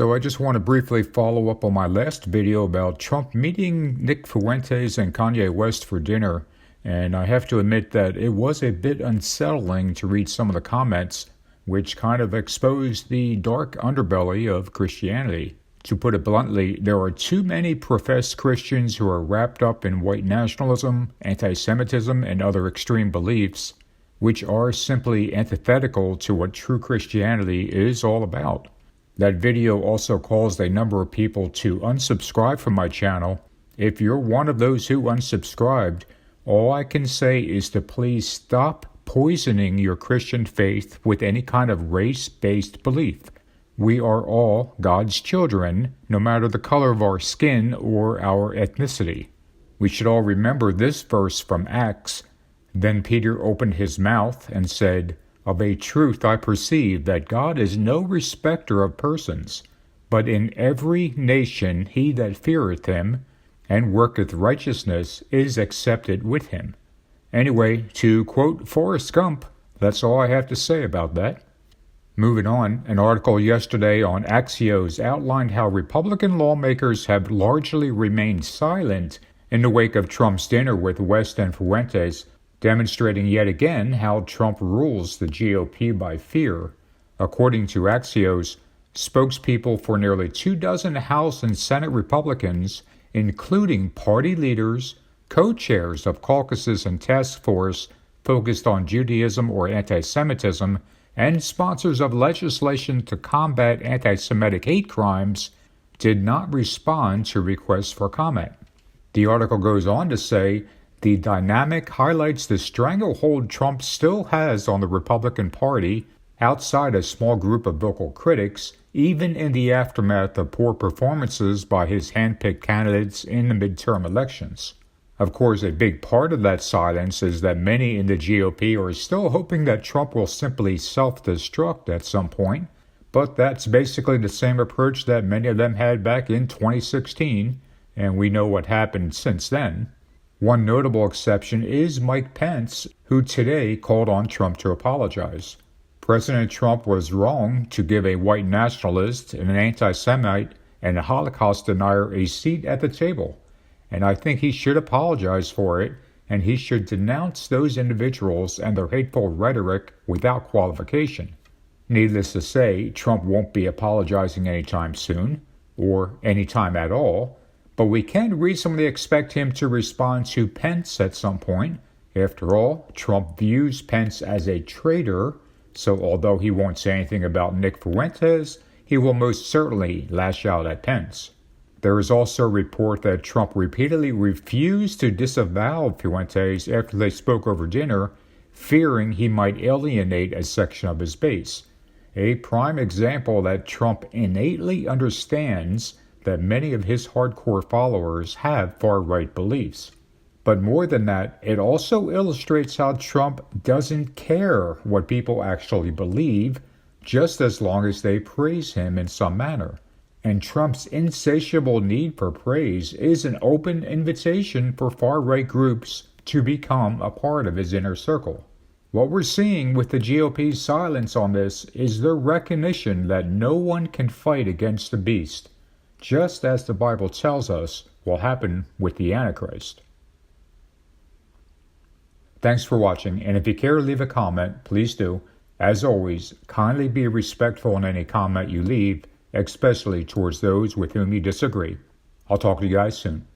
So I just want to briefly follow up on my last video about Trump meeting Nick Fuentes and Kanye West for dinner, and I have to admit that it was a bit unsettling to read some of the comments, which kind of exposed the dark underbelly of Christianity. To put it bluntly, there are too many professed Christians who are wrapped up in white nationalism, antisemitism, and other extreme beliefs, which are simply antithetical to what true Christianity is all about. That video also caused a number of people to unsubscribe from my channel. If you're one of those who unsubscribed, all I can say is to please stop poisoning your Christian faith with any kind of race-based belief. We are all God's children, no matter the color of our skin or our ethnicity. We should all remember this verse from Acts. Then Peter opened his mouth and said, "Of a truth I perceive that God is no respecter of persons, but in every nation he that feareth him and worketh righteousness is accepted with him." Anyway, to quote Forrest Gump, that's all I have to say about that. Moving on, an article yesterday on Axios outlined how Republican lawmakers have largely remained silent in the wake of Trump's dinner with West and Fuentes, demonstrating yet again how Trump rules the GOP by fear. According to Axios, spokespeople for nearly 24 House and Senate Republicans, including party leaders, co-chairs of caucuses and task force focused on Judaism or anti-Semitism, and sponsors of legislation to combat anti-Semitic hate crimes, did not respond to requests for comment. The article goes on to say, the dynamic highlights the stranglehold Trump still has on the Republican Party outside a small group of vocal critics, even in the aftermath of poor performances by his hand-picked candidates in the midterm elections. Of course, a big part of that silence is that many in the GOP are still hoping that Trump will simply self-destruct at some point, but that's basically the same approach that many of them had back in 2016, and we know what happened since then. One notable exception is Mike Pence, who today called on Trump to apologize. President Trump was wrong to give a white nationalist, an anti-Semite, and a Holocaust denier a seat at the table, and I think he should apologize for it, and he should denounce those individuals and their hateful rhetoric without qualification. Needless to say, Trump won't be apologizing anytime soon, or anytime at all, but we can reasonably expect him to respond to Pence at some point. After all, Trump views Pence as a traitor, so although he won't say anything about Nick Fuentes, he will most certainly lash out at Pence. There is also a report that Trump repeatedly refused to disavow Fuentes after they spoke over dinner, fearing he might alienate a section of his base. A prime example that Trump innately understands that many of his hardcore followers have far-right beliefs. But more than that, it also illustrates how Trump doesn't care what people actually believe, just as long as they praise him in some manner. And Trump's insatiable need for praise is an open invitation for far-right groups to become a part of his inner circle. What we're seeing with the GOP's silence on this is their recognition that no one can fight against the beast, just as the Bible tells us will happen with the Antichrist. Thanks for watching, and if you care to leave a comment, please do. As always, kindly be respectful in any comment you leave, especially towards those with whom you disagree. I'll talk to you guys soon.